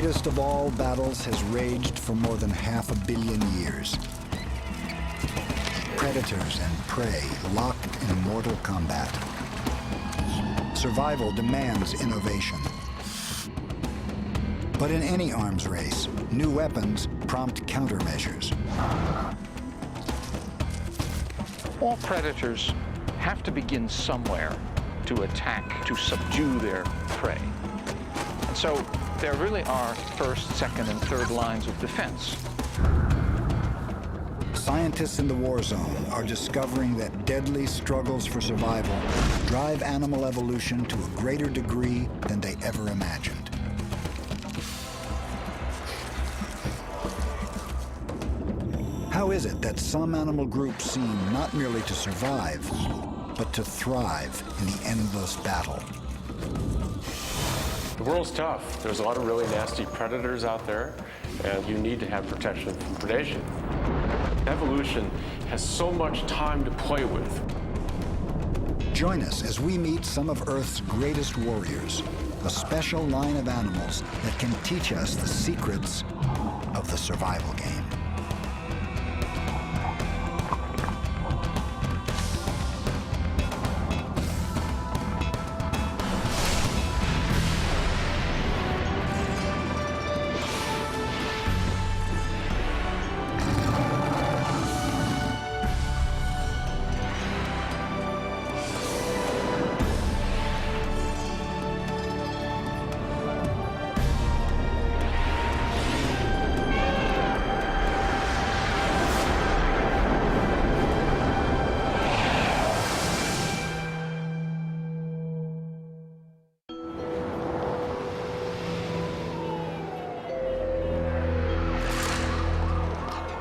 greatest of all battles has raged for more than 500 million years. Predators and prey locked in mortal combat. Survival demands innovation. But in any arms race, new weapons prompt countermeasures. All predators have to begin somewhere to attack, to subdue their prey. And so there really are first, second, and third lines of defense. Scientists in the war zone are discovering that deadly struggles for survival drive animal evolution to a greater degree than they ever imagined. How is it that some animal groups seem not merely to survive, but to thrive in the endless battle? The world's tough. There's a lot of really nasty predators out there, and you need to have protection from predation. Evolution has so much time to play with. Join us as we meet some of Earth's greatest warriors, a special line of animals that can teach us the secrets of the survival game.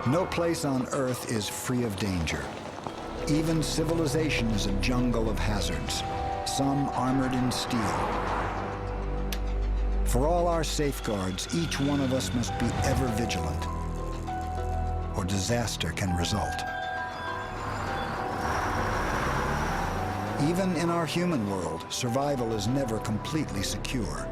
No place on Earth is free of danger. Even civilization is a jungle of hazards, some armored in steel. For all our safeguards, each one of us must be ever vigilant, or disaster can result. Even in our human world, survival is never completely secure.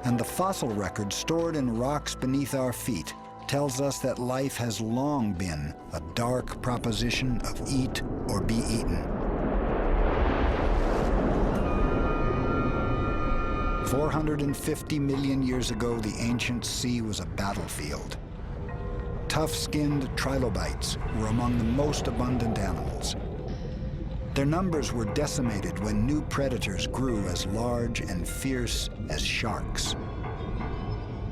And the fossil record stored in rocks beneath our feet tells us that life has long been a dark proposition of eat or be eaten. 450 million years ago, the ancient sea was a battlefield. Tough-skinned trilobites were among the most abundant animals. Their numbers were decimated when new predators grew as large and fierce as sharks.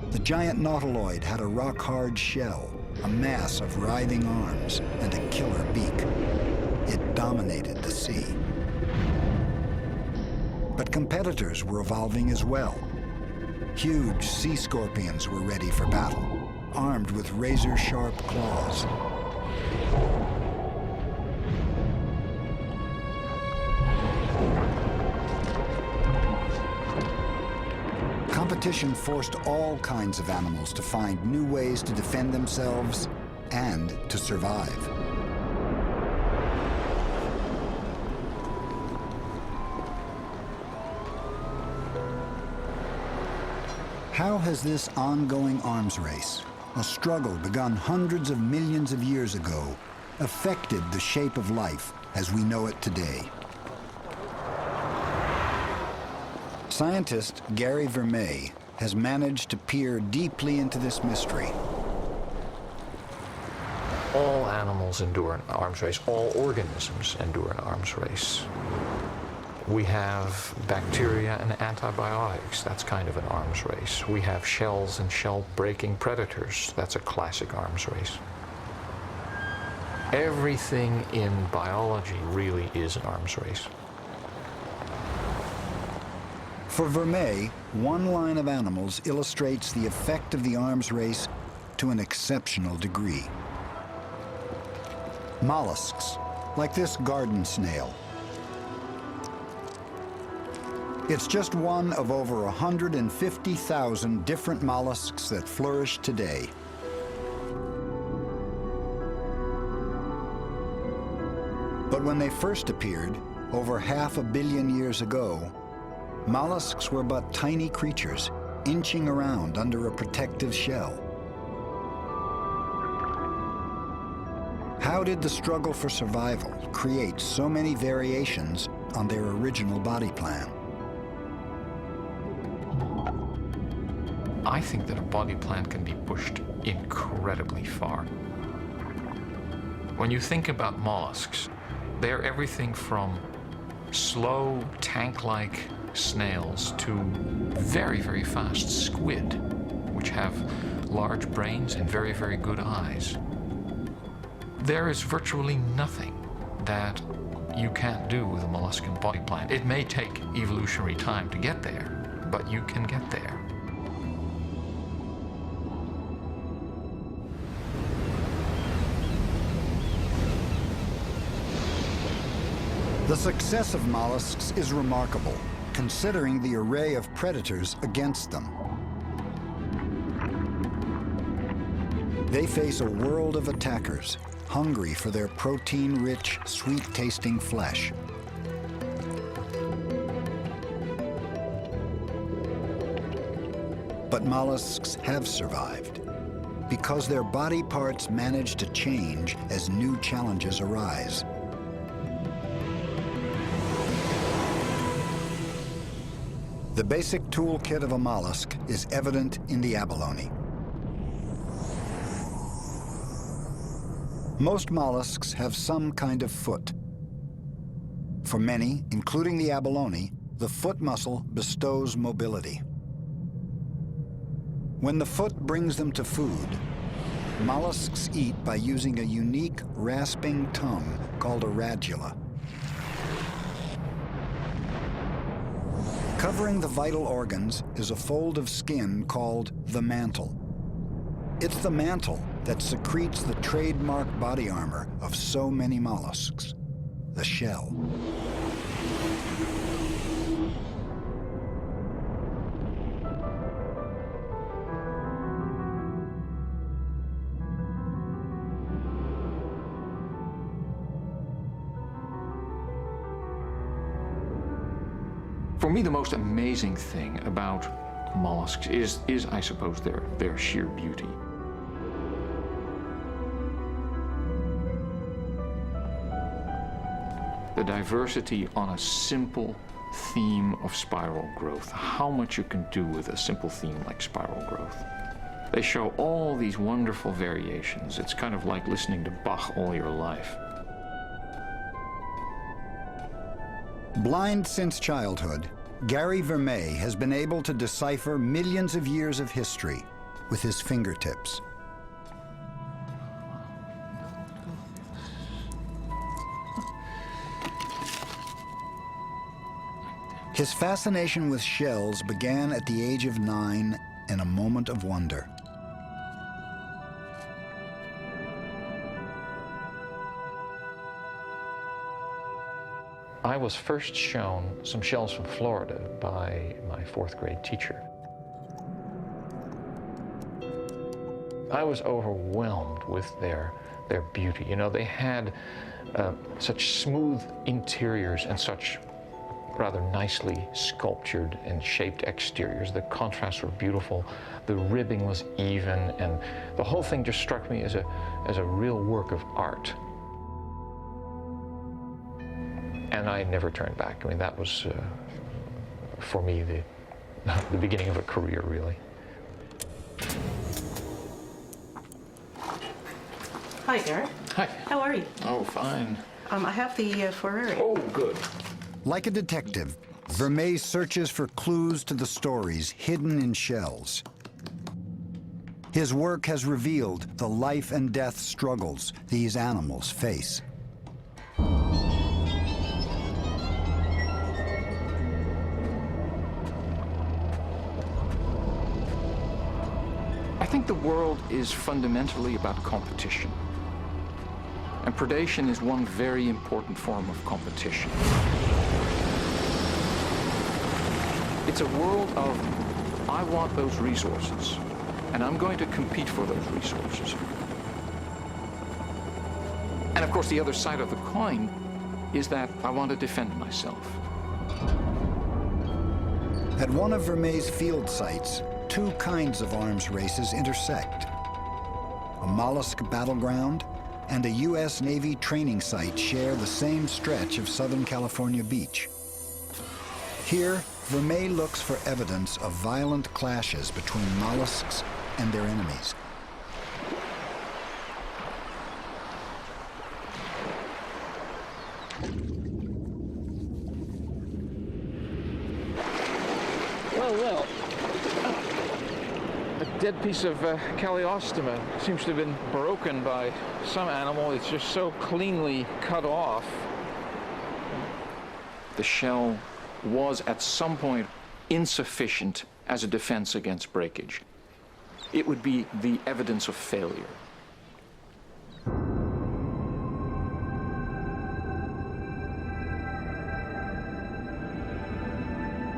The giant nautiloid had a rock-hard shell, a mass of writhing arms, and a killer beak. It dominated the sea. But competitors were evolving as well. Huge sea scorpions were ready for battle, armed with razor-sharp claws. Competition forced all kinds of animals to find new ways to defend themselves and to survive. How has this ongoing arms race, a struggle begun hundreds of millions of years ago, affected the shape of life as we know it today? Scientist Gary Vermeij has managed to peer deeply into this mystery. All animals endure an arms race. All organisms endure an arms race. We have bacteria and antibiotics. That's kind of an arms race. We have shells and shell-breaking predators. That's a classic arms race. Everything in biology really is an arms race. For Vermeij, one line of animals illustrates the effect of the arms race to an exceptional degree. Mollusks, like this garden snail. It's just one of over 150,000 different mollusks that flourish today. But when they first appeared, over 500 million years ago, mollusks were but tiny creatures, inching around under a protective shell. How did the struggle for survival create so many variations on their original body plan? I think that a body plan can be pushed incredibly far. When you think about mollusks, they're everything from slow, tank-like snails to very, very fast squid, which have large brains and very, very good eyes. There is virtually nothing that you can't do with a molluscan body plan. It may take evolutionary time to get there, but you can get there. The success of mollusks is remarkable, considering the array of predators against them. They face a world of attackers, hungry for their protein-rich, sweet-tasting flesh. But mollusks have survived, because their body parts manage to change as new challenges arise. The basic toolkit of a mollusk is evident in the abalone. Most mollusks have some kind of foot. For many, including the abalone, the foot muscle bestows mobility. When the foot brings them to food, mollusks eat by using a unique rasping tongue called a radula. Covering the vital organs is a fold of skin called the mantle. It's the mantle that secretes the trademark body armor of so many mollusks, the shell. For me, the most amazing thing about mollusks is I suppose, their sheer beauty. The diversity on a simple theme of spiral growth, how much you can do with a simple theme like spiral growth. They show all these wonderful variations. It's kind of like listening to Bach all your life. Blind since childhood, Gary Vermeij has been able to decipher millions of years of history with his fingertips. His fascination with shells began at the age of 9 in a moment of wonder. I was first shown some shells from Florida by my 4th grade teacher. I was overwhelmed with their beauty. You know, they had such smooth interiors and such rather nicely sculptured and shaped exteriors. The contrasts were beautiful. The ribbing was even, and the whole thing just struck me as a real work of art. And I never turned back. I mean, that was, for me, the beginning of a career, really. Hi, Garrett. Hi. How are you? Oh, fine. I have the Ferrari. Oh, good. Like a detective, Vermeij searches for clues to the stories hidden in shells. His work has revealed the life and death struggles these animals face. I think the world is fundamentally about competition. And predation is one very important form of competition. It's a world of, I want those resources, and I'm going to compete for those resources. And of course, the other side of the coin is that I want to defend myself. At one of Vermeij's field sites, two kinds of arms races intersect: a mollusk battleground and a U.S. Navy training site share the same stretch of Southern California beach. Here, Vermeer looks for evidence of violent clashes between mollusks and their enemies. Well. A dead piece of Calliostoma seems to have been broken by some animal. It's just so cleanly cut off. The shell was at some point insufficient as a defense against breakage. It would be the evidence of failure.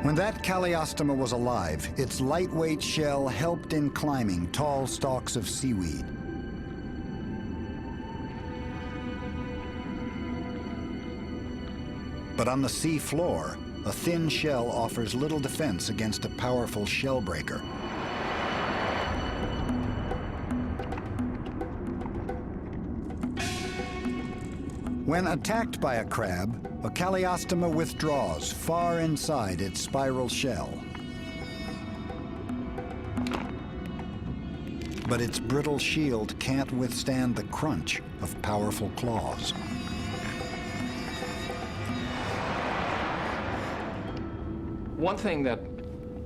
When that Calliostoma was alive, its lightweight shell helped in climbing tall stalks of seaweed. But on the sea floor, a thin shell offers little defense against a powerful shell breaker. When attacked by a crab, a Calliostoma withdraws far inside its spiral shell. But its brittle shield can't withstand the crunch of powerful claws. One thing that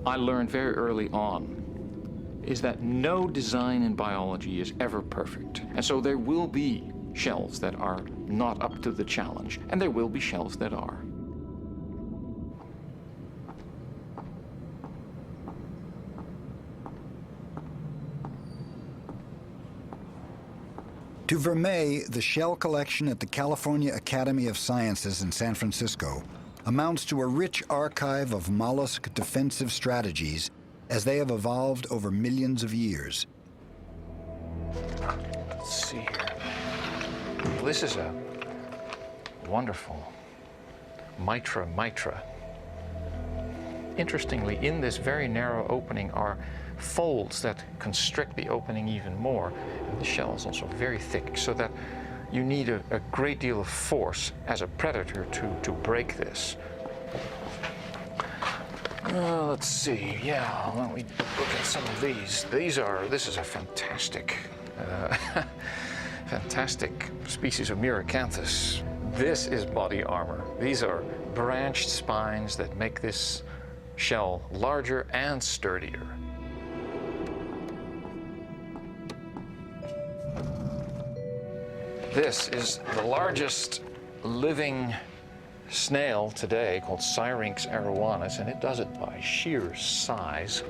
I learned very early on is that no design in biology is ever perfect. And so there will be shells that are not up to the challenge, and there will be shells that are. To Vermeer, the shell collection at the California Academy of Sciences in San Francisco amounts to a rich archive of mollusk defensive strategies as they have evolved over millions of years. Let's see here. This is a wonderful mitra. Interestingly, in this very narrow opening are folds that constrict the opening even more. And the shell is also very thick, so that you need a great deal of force as a predator to break this. Let's see, yeah, why don't we look at some of these. This is a fantastic species of Miracanthus. This is body armor. These are branched spines that make this shell larger and sturdier. This is the largest living snail today, called Syrinx arowanus, and it does it by sheer size.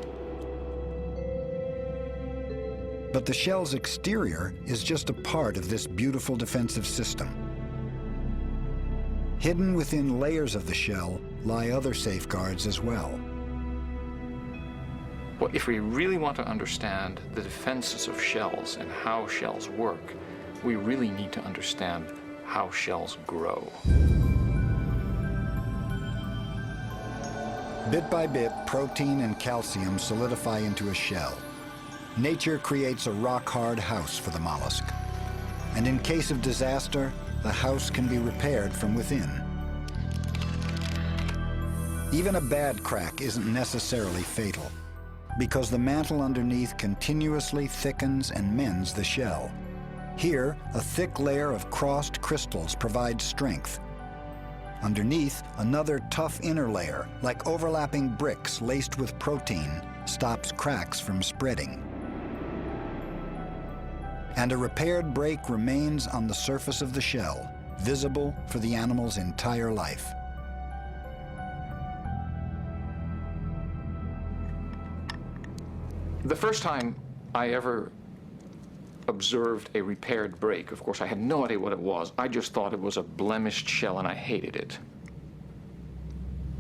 But the shell's exterior is just a part of this beautiful defensive system. Hidden within layers of the shell lie other safeguards as well. Well, if we really want to understand the defenses of shells and how shells work, we really need to understand how shells grow. Bit by bit, protein and calcium solidify into a shell. Nature creates a rock-hard house for the mollusk. And in case of disaster, the house can be repaired from within. Even a bad crack isn't necessarily fatal, because the mantle underneath continuously thickens and mends the shell. Here, a thick layer of crossed crystals provides strength. Underneath, another tough inner layer, like overlapping bricks laced with protein, stops cracks from spreading. And a repaired break remains on the surface of the shell, visible for the animal's entire life. The first time I ever observed a repaired break, of course, I had no idea what it was. I just thought it was a blemished shell, and I hated it.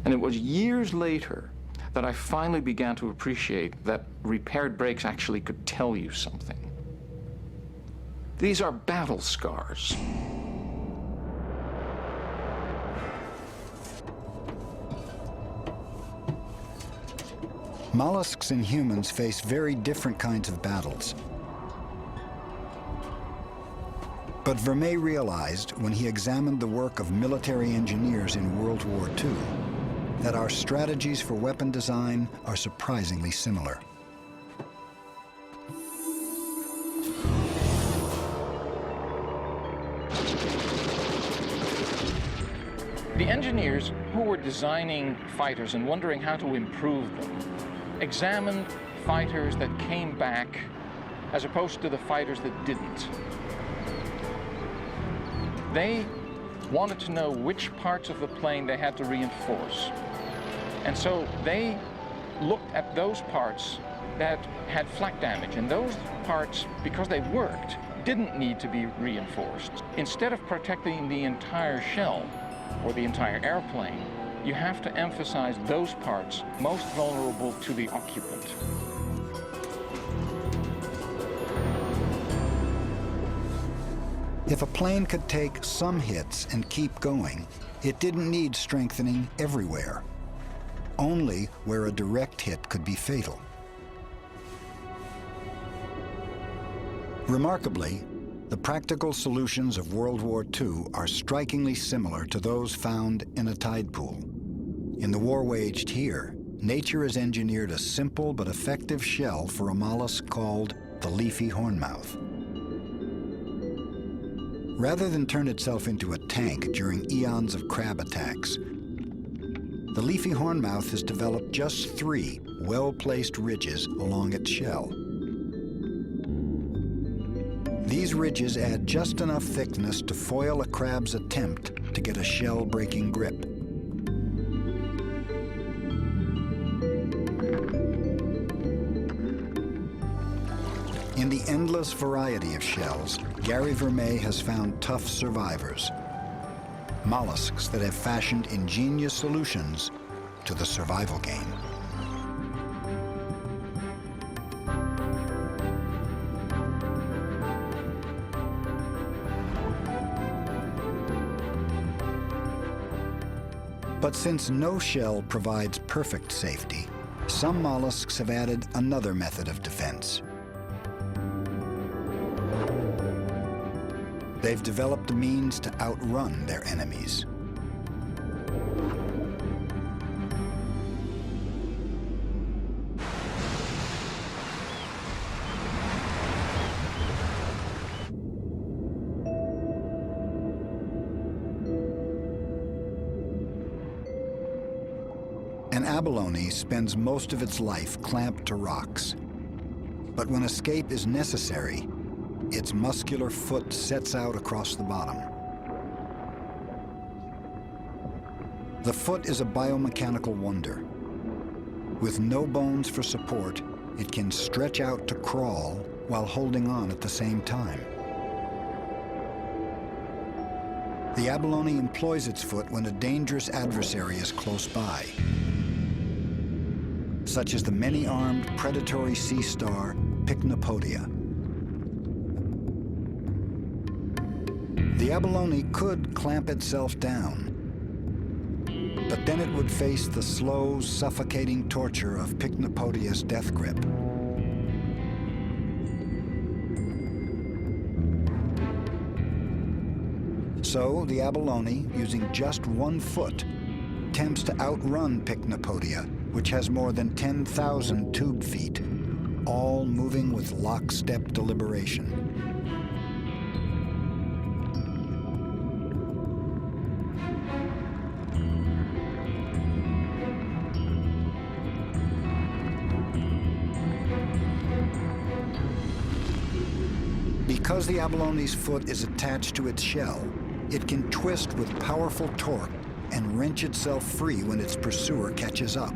And it was years later that I finally began to appreciate that repaired breaks actually could tell you something. These are battle scars. Mollusks and humans face very different kinds of battles. But Vermeer realized when he examined the work of military engineers in World War II that our strategies for weapon design are surprisingly similar. The engineers who were designing fighters and wondering how to improve them examined fighters that came back as opposed to the fighters that didn't. They wanted to know which parts of the plane they had to reinforce. And so they looked at those parts that had flak damage, and those parts, because they worked, didn't need to be reinforced. Instead of protecting the entire shell or the entire airplane, you have to emphasize those parts most vulnerable to the occupant. If a plane could take some hits and keep going, it didn't need strengthening everywhere, only where a direct hit could be fatal. Remarkably, the practical solutions of World War II are strikingly similar to those found in a tide pool. In the war waged here, nature has engineered a simple but effective shell for a mollusk called the leafy hornmouth. Rather than turn itself into a tank during eons of crab attacks, the leafy hornmouth has developed just 3 well-placed ridges along its shell. These ridges add just enough thickness to foil a crab's attempt to get a shell-breaking grip. In the endless variety of shells, Gary Vermeer has found tough survivors, mollusks that have fashioned ingenious solutions to the survival game. But since no shell provides perfect safety, some mollusks have added another method of defense. They've developed a means to outrun their enemies. An abalone spends most of its life clamped to rocks. But when escape is necessary, its muscular foot sets out across the bottom. The foot is a biomechanical wonder. With no bones for support, it can stretch out to crawl while holding on at the same time. The abalone employs its foot when a dangerous adversary is close by, such as the many-armed predatory sea star Pycnopodia. The abalone could clamp itself down, but then it would face the slow, suffocating torture of Pycnopodia's death grip. So the abalone, using just one foot, attempts to outrun Pycnopodia, which has more than 10,000 tube feet, all moving with lockstep deliberation. Because the abalone's foot is attached to its shell, it can twist with powerful torque and wrench itself free when its pursuer catches up.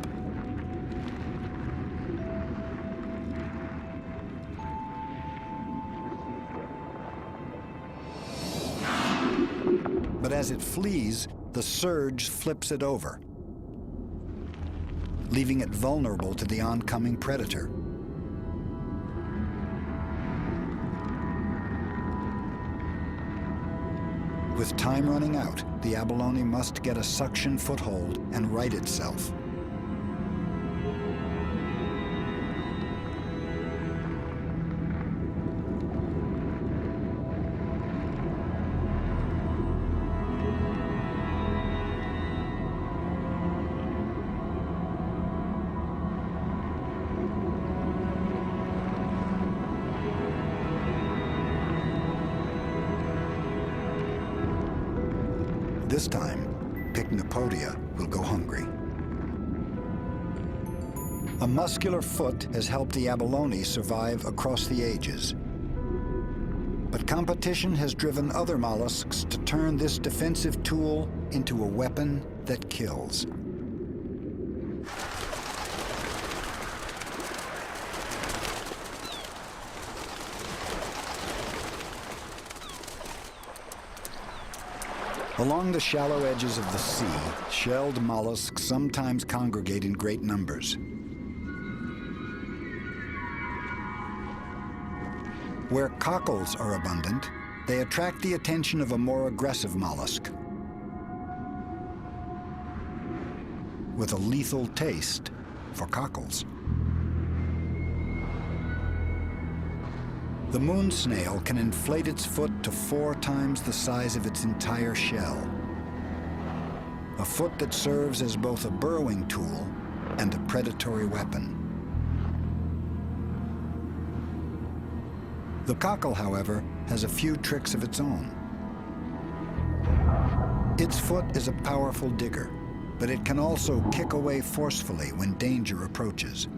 But as it flees, the surge flips it over, leaving it vulnerable to the oncoming predator. With time running out, the abalone must get a suction foothold and right itself. This time, Pycnopodia will go hungry. A muscular foot has helped the abalone survive across the ages. But competition has driven other mollusks to turn this defensive tool into a weapon that kills. Along the shallow edges of the sea, shelled mollusks sometimes congregate in great numbers. Where cockles are abundant, they attract the attention of a more aggressive mollusk with a lethal taste for cockles. The moon snail can inflate its foot to 4 times the size of its entire shell, a foot that serves as both a burrowing tool and a predatory weapon. The cockle, however, has a few tricks of its own. Its foot is a powerful digger, but it can also kick away forcefully when danger approaches.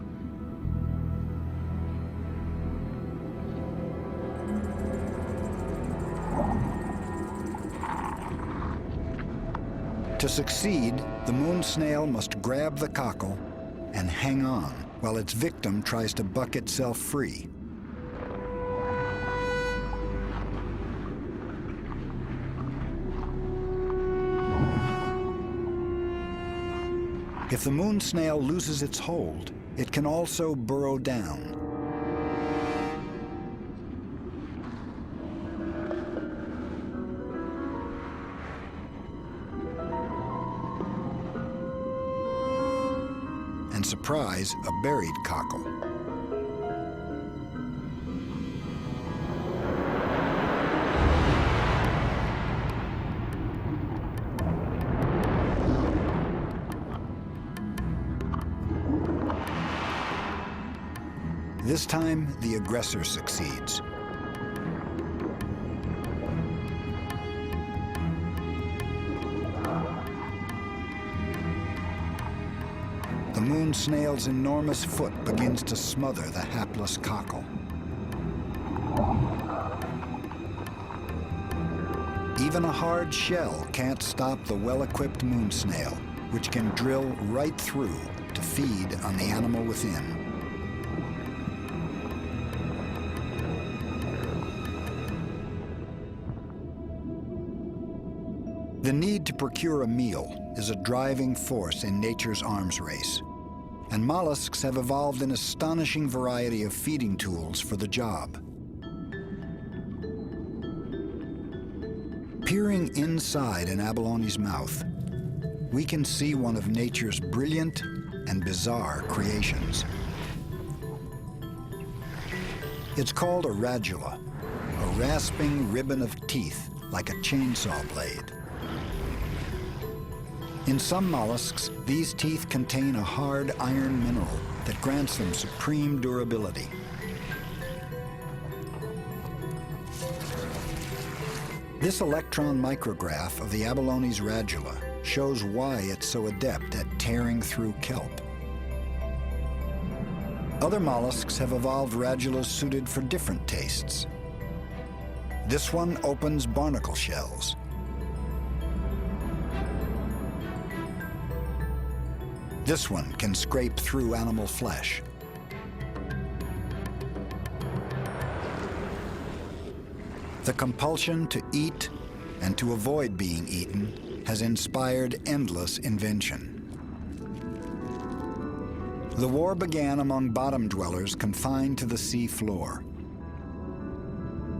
To succeed, the moon snail must grab the cockle and hang on while its victim tries to buck itself free. If the moon snail loses its hold, it can also burrow down. And surprise a buried cockle. This time, the aggressor succeeds. The moon snail's enormous foot begins to smother the hapless cockle. Even a hard shell can't stop the well-equipped moon snail, which can drill right through to feed on the animal within. The need to procure a meal is a driving force in nature's arms race, and mollusks have evolved an astonishing variety of feeding tools for the job. Peering inside an abalone's mouth, we can see one of nature's brilliant and bizarre creations. It's called a radula, a rasping ribbon of teeth like a chainsaw blade. In some mollusks, these teeth contain a hard iron mineral that grants them supreme durability. This electron micrograph of the abalone's radula shows why it's so adept at tearing through kelp. Other mollusks have evolved radulas suited for different tastes. This one opens barnacle shells. This one can scrape through animal flesh. The compulsion to eat and to avoid being eaten has inspired endless invention. The war began among bottom dwellers confined to the sea floor.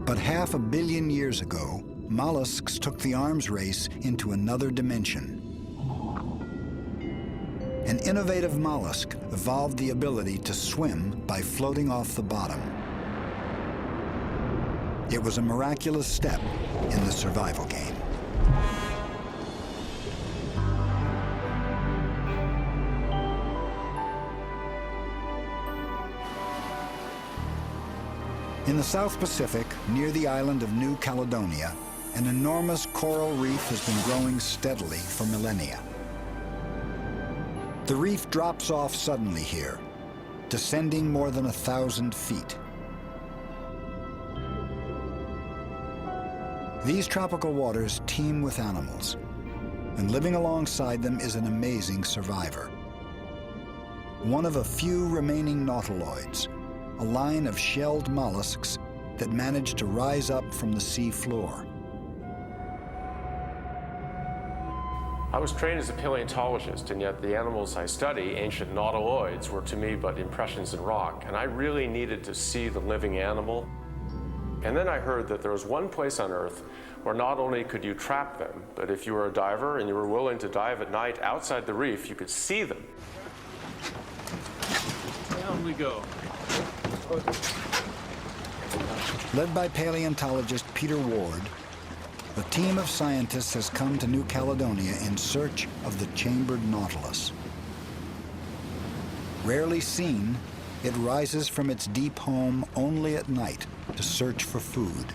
But 500 million years ago, mollusks took the arms race into another dimension. An innovative mollusk evolved the ability to swim by floating off the bottom. It was a miraculous step in the survival game. In the South Pacific, near the island of New Caledonia, an enormous coral reef has been growing steadily for millennia. The reef drops off suddenly here, descending more than 1,000 feet. These tropical waters teem with animals, and living alongside them is an amazing survivor. One of a few remaining nautiloids, a line of shelled mollusks that managed to rise up from the sea floor. I was trained as a paleontologist, and yet the animals I study, ancient nautiloids, were to me but impressions in rock, and I really needed to see the living animal. And then I heard that there was one place on Earth where not only could you trap them, but if you were a diver and you were willing to dive at night outside the reef, you could see them. Down we go. Led by paleontologist Peter Ward, a team of scientists has come to New Caledonia in search of the chambered nautilus. Rarely seen, it rises from its deep home only at night to search for food.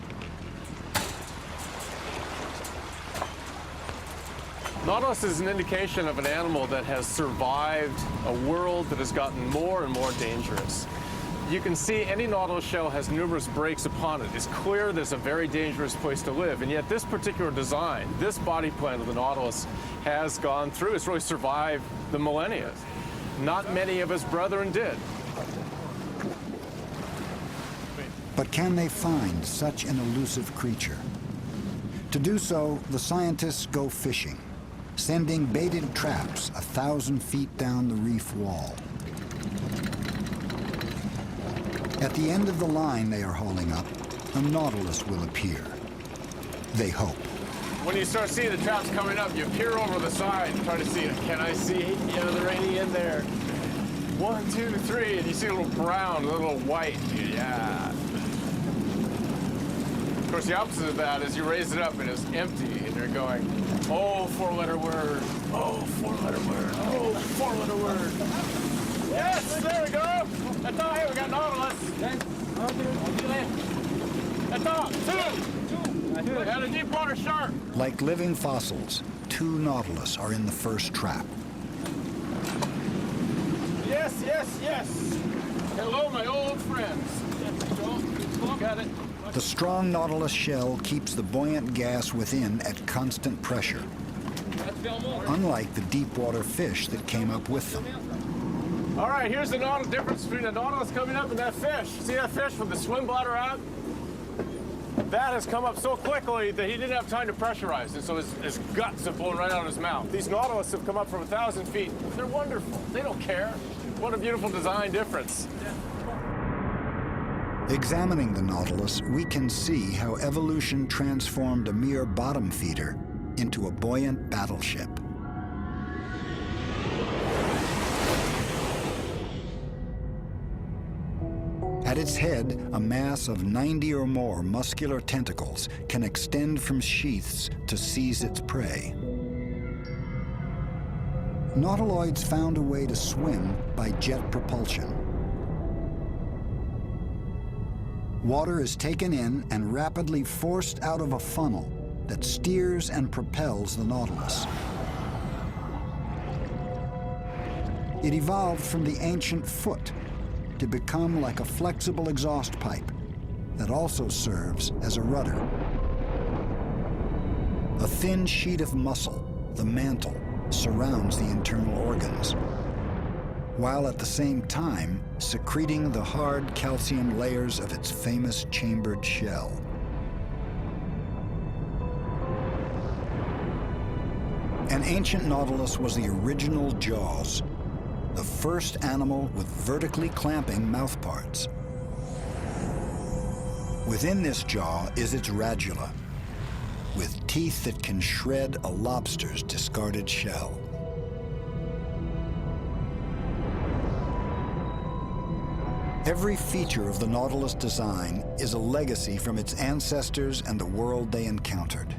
Nautilus is an indication of an animal that has survived a world that has gotten more and more dangerous. You can see any nautilus shell has numerous breaks upon it. It's clear there's a very dangerous place to live, and yet this particular design, this body plan of the nautilus has gone through. It's really survived the millennia. Not many of his brethren did. But can they find such an elusive creature? To do so, the scientists go fishing, sending baited traps 1,000 feet down the reef wall. At the end of the line they are hauling up, a nautilus will appear. They hope. When you start seeing the traps coming up, you peer over the side and try to see it. Can I see? Yeah, they're any in there. 1, 2, 3, and you see a little brown, a little white. Yeah. Of course, the opposite of that is you raise it up and it's empty, and they're going, oh, 4-letter word. Oh, 4-letter word. Oh, 4-letter word. Yes, there we go. That's all. Here we got nautilus. That's all. 2. And a deep water shark. Like living fossils, 2 nautilus are in the first trap. Yes, yes, yes. Hello, my old friends. Yes, Joel. Got it. The strong nautilus shell keeps the buoyant gas within at constant pressure, unlike the deep water fish that came up with them. All right, here's the difference between the nautilus coming up and that fish. See that fish with the swim bladder out? That has come up so quickly that he didn't have time to pressurize, and so his guts have blown right out of his mouth. These nautilus have come up from 1,000 feet. They're wonderful. They don't care. What a beautiful design difference. Examining the nautilus, we can see how evolution transformed a mere bottom feeder into a buoyant battleship. At its head, a mass of 90 or more muscular tentacles can extend from sheaths to seize its prey. Nautiloids found a way to swim by jet propulsion. Water is taken in and rapidly forced out of a funnel that steers and propels the nautilus. It evolved from the ancient foot to become like a flexible exhaust pipe that also serves as a rudder. A thin sheet of muscle, the mantle, surrounds the internal organs, while at the same time secreting the hard calcium layers of its famous chambered shell. An ancient nautilus was the original jaws, the first animal with vertically clamping mouthparts. Within this jaw is its radula, with teeth that can shred a lobster's discarded shell. Every feature of the Nautilus design is a legacy from its ancestors and the world they encountered.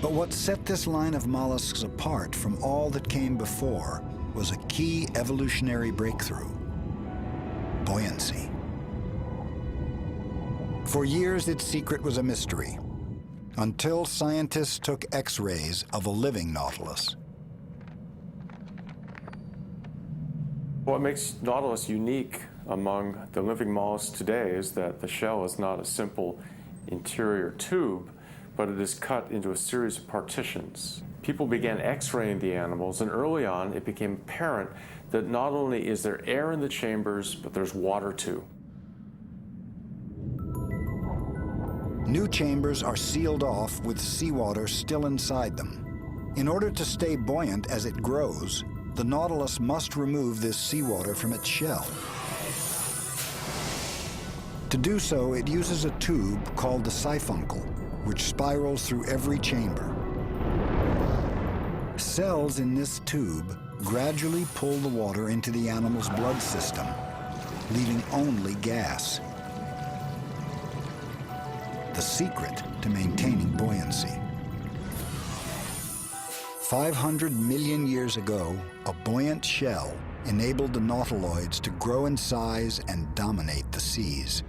But what set this line of mollusks apart from all that came before was a key evolutionary breakthrough: buoyancy. For years, its secret was a mystery, until scientists took X-rays of a living nautilus. What makes Nautilus unique among the living mollusks today is that the shell is not a simple interior tube, but it is cut into a series of partitions. People began X-raying the animals, and early on it became apparent that not only is there air in the chambers, but there's water too. New chambers are sealed off with seawater still inside them. In order to stay buoyant as it grows, the nautilus must remove this seawater from its shell. To do so, it uses a tube called the siphuncle, which spirals through every chamber. Cells in this tube gradually pull the water into the animal's blood system, leaving only gas. The secret to maintaining buoyancy. 500 million years ago, a buoyant shell enabled the nautiloids to grow in size and dominate the seas.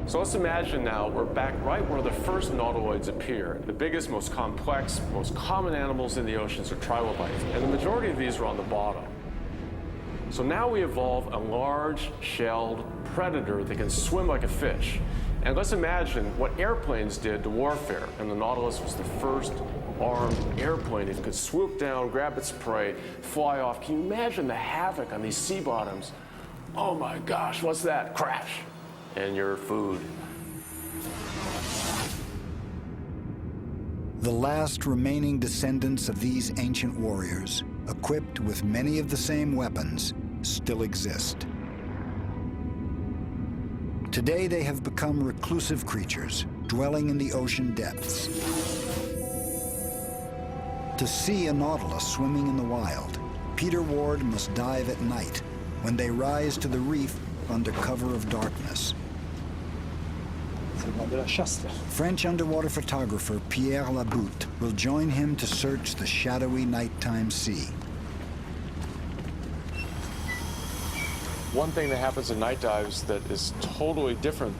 So let's imagine now we're back right where the first nautiloids appear. The biggest, most complex, most common animals in the oceans are trilobites, and the majority of these are on the bottom. So now we evolve a large shelled predator that can swim like a fish. And let's imagine what airplanes did to warfare, and the Nautilus was the first armed airplane. It could swoop down, grab its prey, fly off. Can you imagine the havoc on these sea bottoms? Oh my gosh, what's that? Crash. And your food. The last remaining descendants of these ancient warriors, equipped with many of the same weapons, still exist. Today they have become reclusive creatures, dwelling in the ocean depths. To see a nautilus swimming in the wild, Peter Ward must dive at night, when they rise to the reef under cover of darkness. French underwater photographer Pierre Laboute will join him to search the shadowy nighttime sea. One thing that happens in night dives that is totally different.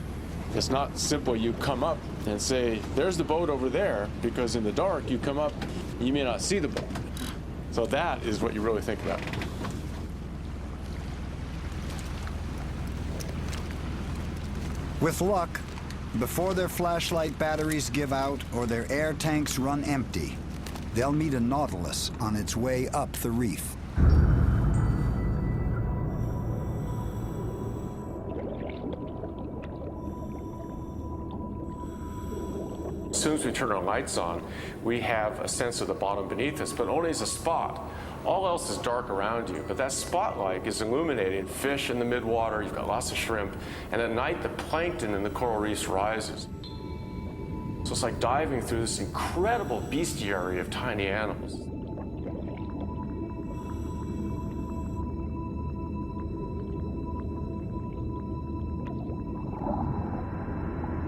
It's not simple you come up and say, there's the boat over there, because in the dark you come up, you may not see the boat. So that is what you really think about. With luck, before their flashlight batteries give out or their air tanks run empty, they'll meet a nautilus on its way up the reef. As soon as we turn our lights on, we have a sense of the bottom beneath us, but only as a spot. All else is dark around you, but that spotlight is illuminating fish in the midwater, you've got lots of shrimp, and at night the plankton in the coral reefs rises. So it's like diving through this incredible bestiary of tiny animals.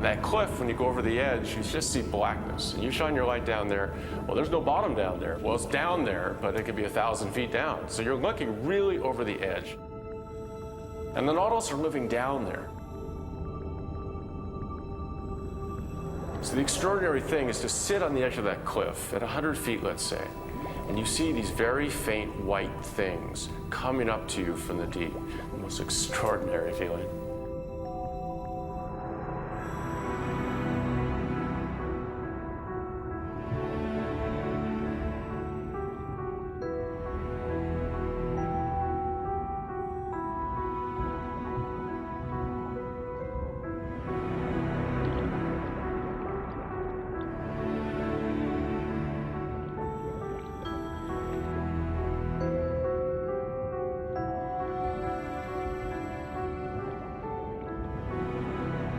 That cliff, when you go over the edge, you just see blackness. And you shine your light down there, well, there's no bottom down there. Well, it's down there, but it could be 1,000 feet down. So you're looking really over the edge. And the nautilus are living down there. So the extraordinary thing is to sit on the edge of that cliff at 100 feet, let's say, and you see these very faint white things coming up to you from the deep. The most extraordinary feeling.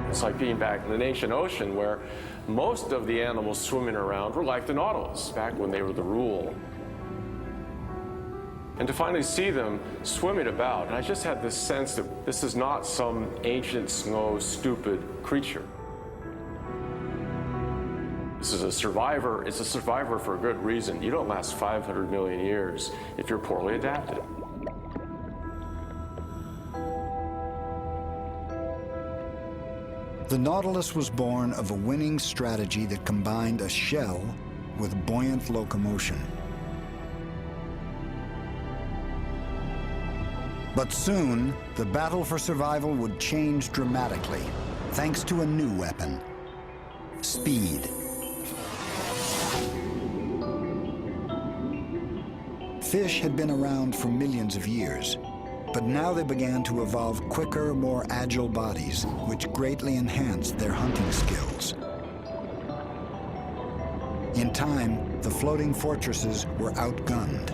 It's like being back in the ancient ocean where most of the animals swimming around were like the nautilus, back when they were the rule. And to finally see them swimming about, and I just had this sense that this is not some ancient, slow, stupid creature. This is a survivor. It's a survivor for a good reason. You don't last 500 million years if you're poorly adapted. The Nautilus was born of a winning strategy that combined a shell with buoyant locomotion. But soon, the battle for survival would change dramatically, thanks to a new weapon: speed. Fish had been around for millions of years, but now they began to evolve quicker, more agile bodies, which greatly enhanced their hunting skills. In time, the floating fortresses were outgunned.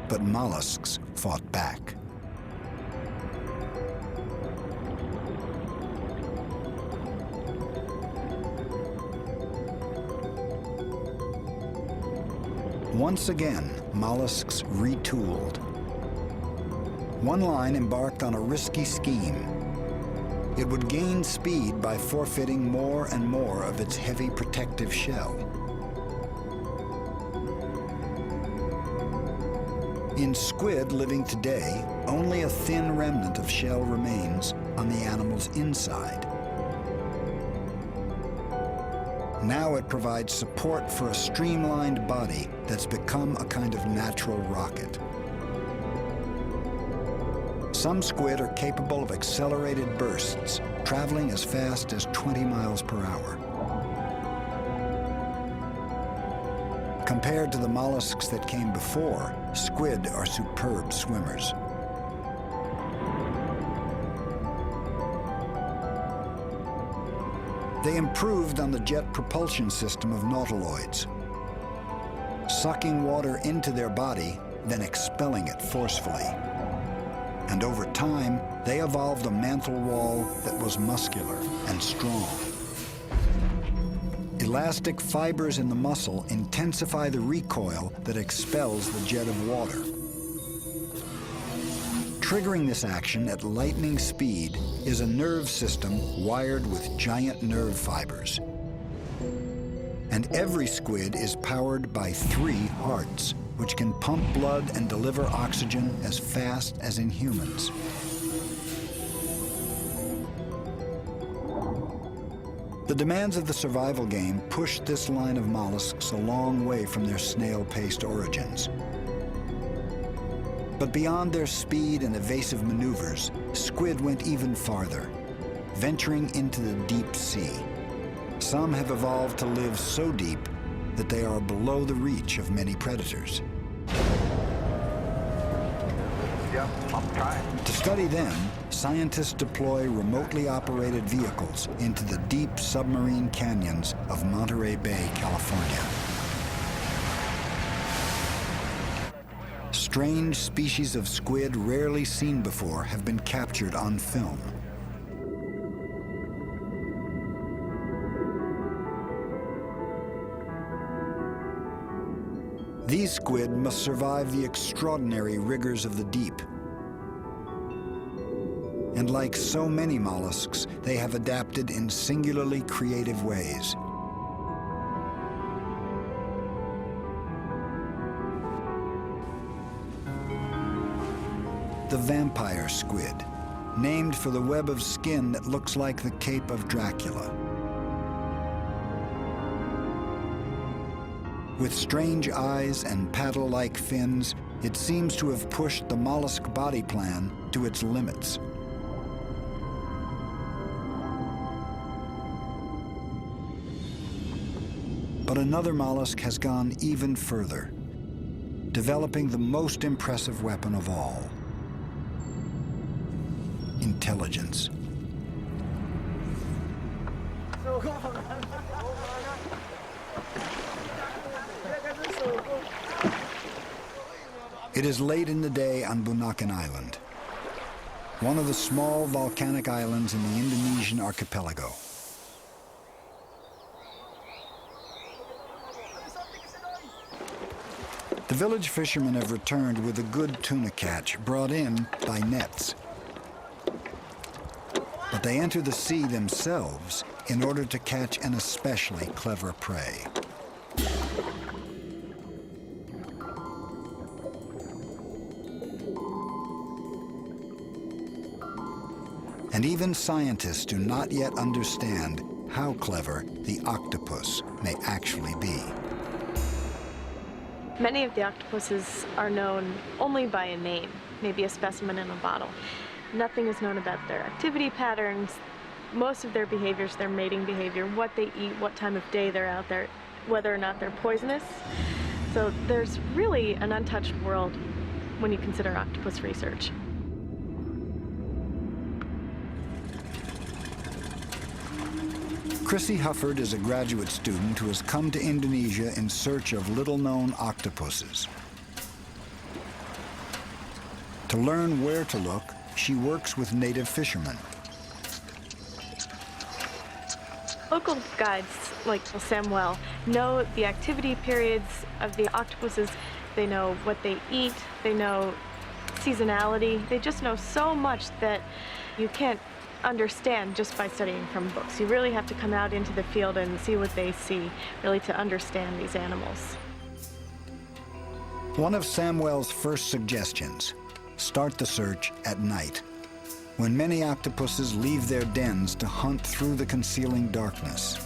But mollusks fought back. Once again, mollusks retooled. One line embarked on a risky scheme. It would gain speed by forfeiting more and more of its heavy protective shell. In squid living today, only a thin remnant of shell remains on the animal's inside. Now it provides support for a streamlined body that's become a kind of natural rocket. Some squid are capable of accelerated bursts, traveling as fast as 20 miles per hour. Compared to the mollusks that came before, squid are superb swimmers. They improved on the jet propulsion system of nautiloids, sucking water into their body, then expelling it forcefully. And over time, they evolved a mantle wall that was muscular and strong. Elastic fibers in the muscle intensify the recoil that expels the jet of water. Triggering this action at lightning speed is a nerve system wired with giant nerve fibers. And every squid is powered by 3 hearts, which can pump blood and deliver oxygen as fast as in humans. The demands of the survival game pushed this line of mollusks a long way from their snail-paced origins. But beyond their speed and evasive maneuvers, squid went even farther, venturing into the deep sea. Some have evolved to live so deep that they are below the reach of many predators. Yep, I'm trying. To study them, scientists deploy remotely operated vehicles into the deep submarine canyons of Monterey Bay, California. Strange species of squid rarely seen before have been captured on film. These squid must survive the extraordinary rigors of the deep. And like so many mollusks, they have adapted in singularly creative ways. The vampire squid, named for the web of skin that looks like the cape of Dracula. With strange eyes and paddle-like fins, it seems to have pushed the mollusk body plan to its limits. But another mollusk has gone even further, developing the most impressive weapon of all: intelligence. It is late in the day on Bunaken Island, one of the small volcanic islands in the Indonesian archipelago. The village fishermen have returned with a good tuna catch brought in by nets. But they enter the sea themselves in order to catch an especially clever prey. And even scientists do not yet understand how clever the octopus may actually be. Many of the octopuses are known only by a name, maybe a specimen in a bottle. Nothing is known about their activity patterns, most of their behaviors, their mating behavior, what they eat, what time of day they're out there, whether or not they're poisonous. So there's really an untouched world when you consider octopus research. Chrissy Hufford is a graduate student who has come to Indonesia in search of little-known octopuses. To learn where to look, she works with native fishermen. Local guides like Samuel know the activity periods of the octopuses. They know what they eat. They know seasonality. They just know so much that you can't understand just by studying from books. You really have to come out into the field and see what they see, really to understand these animals. One of Samuel's first suggestions: start the search at night, when many octopuses leave their dens to hunt through the concealing darkness.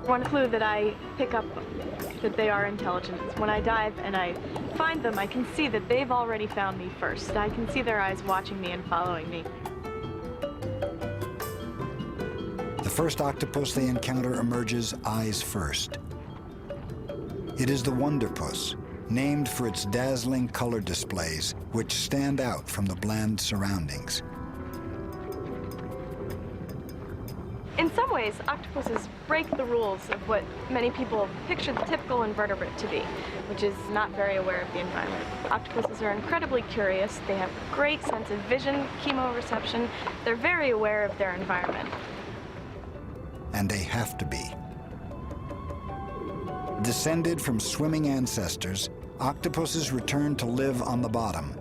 One clue that I pick up that they are intelligent is when I dive and I find them, I can see that they've already found me first. I can see their eyes watching me and following me. The first octopus they encounter emerges eyes first. It is the wonderpuss, named for its dazzling color displays, which stand out from the bland surroundings. In some ways, octopuses break the rules of what many people picture the typical invertebrate to be, which is not very aware of the environment. Octopuses are incredibly curious. They have a great sense of vision, chemoreception. They're very aware of their environment. And they have to be. Descended from swimming ancestors, octopuses return to live on the bottom.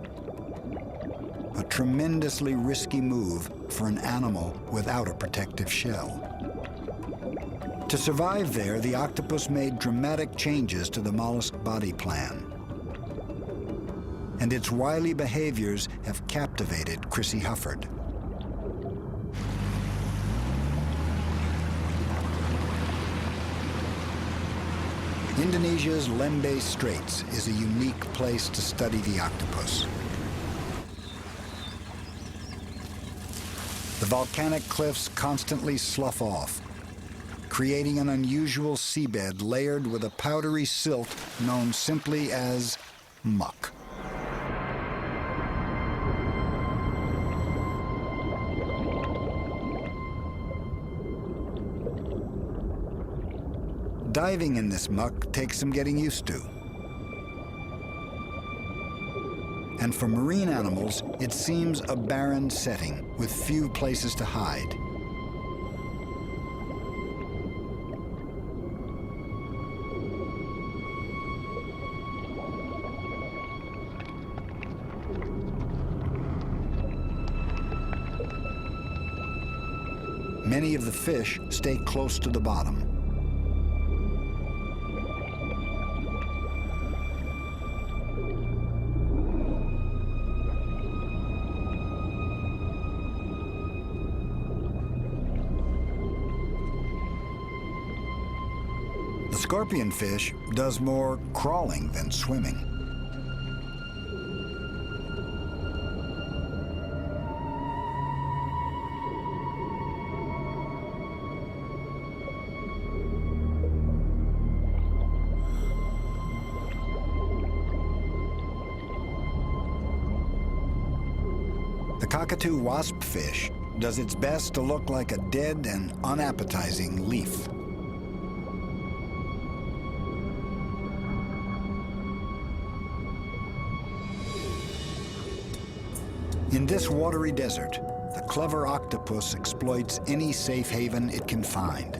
A tremendously risky move for an animal without a protective shell. To survive there, the octopus made dramatic changes to the mollusk body plan. And its wily behaviors have captivated Chrissy Hufford. Indonesia's Lembeh Straits is a unique place to study the octopus. The volcanic cliffs constantly slough off, creating an unusual seabed layered with a powdery silt known simply as muck. Diving in this muck takes some getting used to. And for marine animals, it seems a barren setting with few places to hide. Many of the fish stay close to the bottom. The scorpionfish does more crawling than swimming. The cockatoo waspfish does its best to look like a dead and unappetizing leaf. In this watery desert, the clever octopus exploits any safe haven it can find.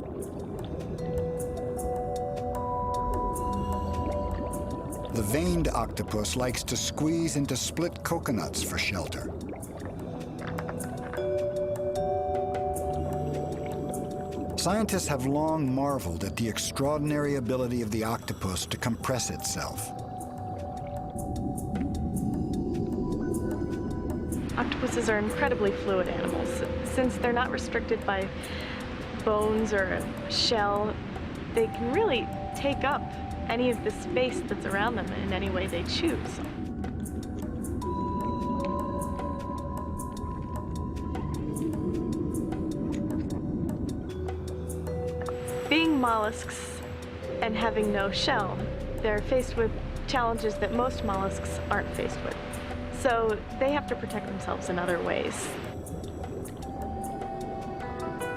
The veined octopus likes to squeeze into split coconuts for shelter. Scientists have long marveled at the extraordinary ability of the octopus to compress itself. Octopuses are incredibly fluid animals. Since they're not restricted by bones or a shell, they can really take up any of the space that's around them in any way they choose. Being mollusks and having no shell, they're faced with challenges that most mollusks aren't faced with. So they have to protect themselves in other ways.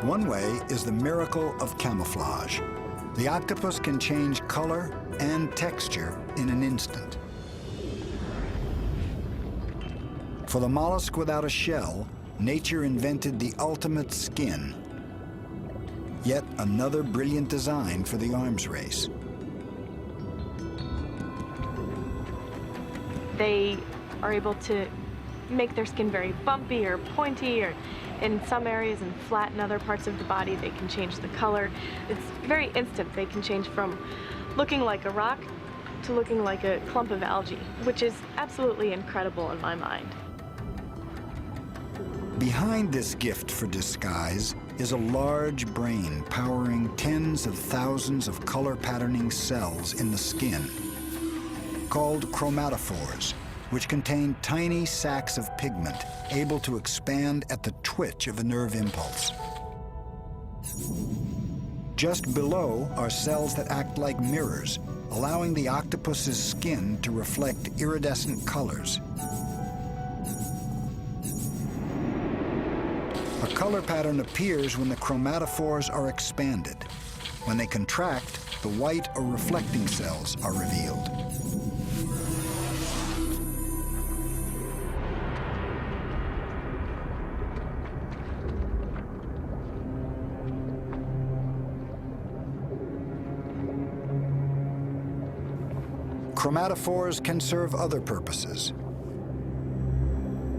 One way is the miracle of camouflage. The octopus can change color and texture in an instant. For the mollusk without a shell, nature invented the ultimate skin. Yet another brilliant design for the arms race. They are able to make their skin very bumpy or pointy, or in some areas, and flat in other parts of the body. They can change the color. It's very instant. They can change from looking like a rock to looking like a clump of algae, which is absolutely incredible in my mind. Behind this gift for disguise is a large brain powering tens of thousands of color patterning cells in the skin, called chromatophores, which contain tiny sacs of pigment able to expand at the twitch of a nerve impulse. Just below are cells that act like mirrors, allowing the octopus's skin to reflect iridescent colors. A color pattern appears when the chromatophores are expanded. When they contract, the white or reflecting cells are revealed. Chromatophores can serve other purposes.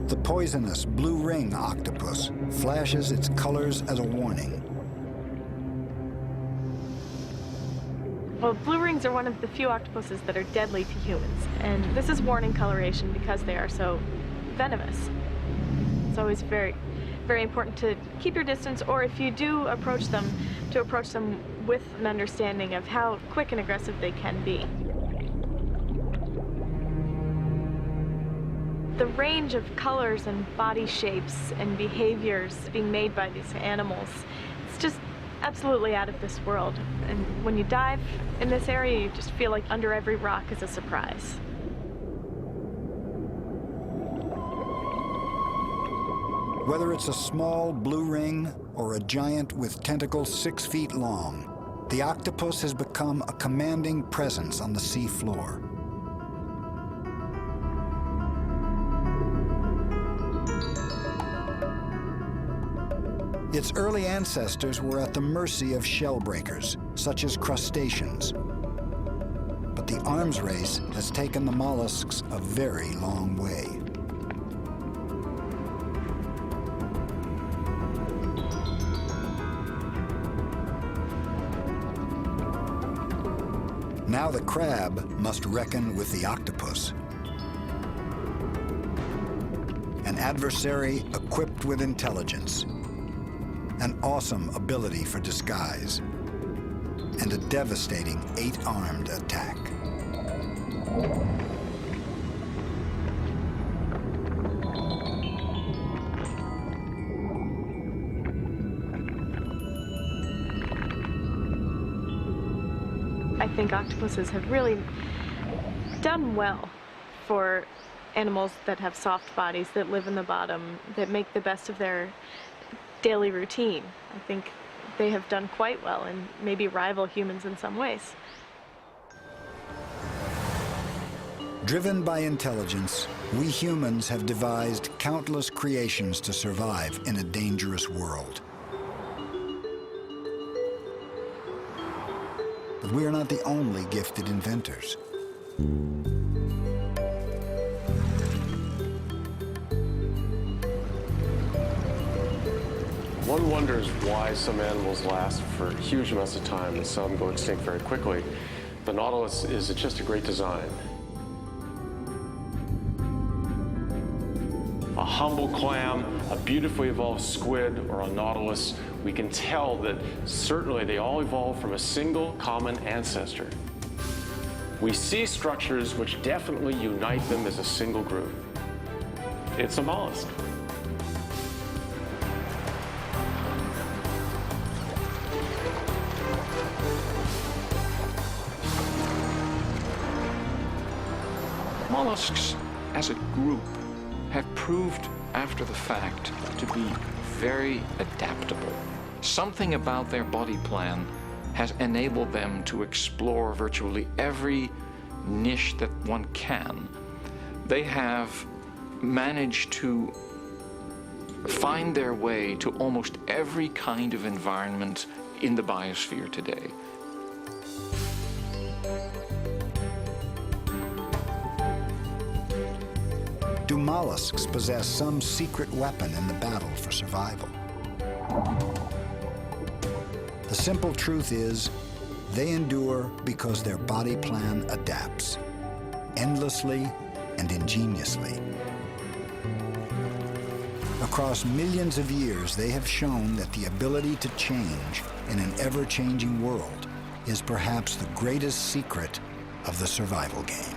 The poisonous blue ring octopus flashes its colors as a warning. Well, blue rings are one of the few octopuses that are deadly to humans, and this is warning coloration because they are so venomous. It's always very, very important to keep your distance, or if you do approach them, to approach them with an understanding of how quick and aggressive they can be. The range of colors and body shapes and behaviors being made by these animals, it's just absolutely out of this world. And when you dive in this area, you just feel like under every rock is a surprise. Whether it's a small blue ring or a giant with tentacles 6 feet long, the octopus has become a commanding presence on the sea floor. Its early ancestors were at the mercy of shell breakers, such as crustaceans. But the arms race has taken the mollusks a very long way. Now the crab must reckon with the octopus. An adversary equipped with intelligence, an awesome ability for disguise, and a devastating 8-armed attack. I think octopuses have really done well for animals that have soft bodies, that live in the bottom, that make the best of their daily routine. I think they have done quite well and maybe rival humans in some ways. Driven by intelligence, We humans have devised countless creations to survive in a dangerous world. But we are not the only gifted inventors. One wonders why some animals last for huge amounts of time and some go extinct very quickly. The nautilus is just a great design. A humble clam, a beautifully evolved squid, or a nautilus, we can tell that certainly they all evolved from a single common ancestor. We see structures which definitely unite them as a single group. It's a mollusk. Mollusks, as a group, have proved after the fact to be very adaptable. Something about their body plan has enabled them to explore virtually every niche that one can. They have managed to find their way to almost every kind of environment in the biosphere today. Do mollusks possess some secret weapon in the battle for survival? The simple truth is, they endure because their body plan adapts, endlessly and ingeniously. Across millions of years, they have shown that the ability to change in an ever-changing world is perhaps the greatest secret of the survival game.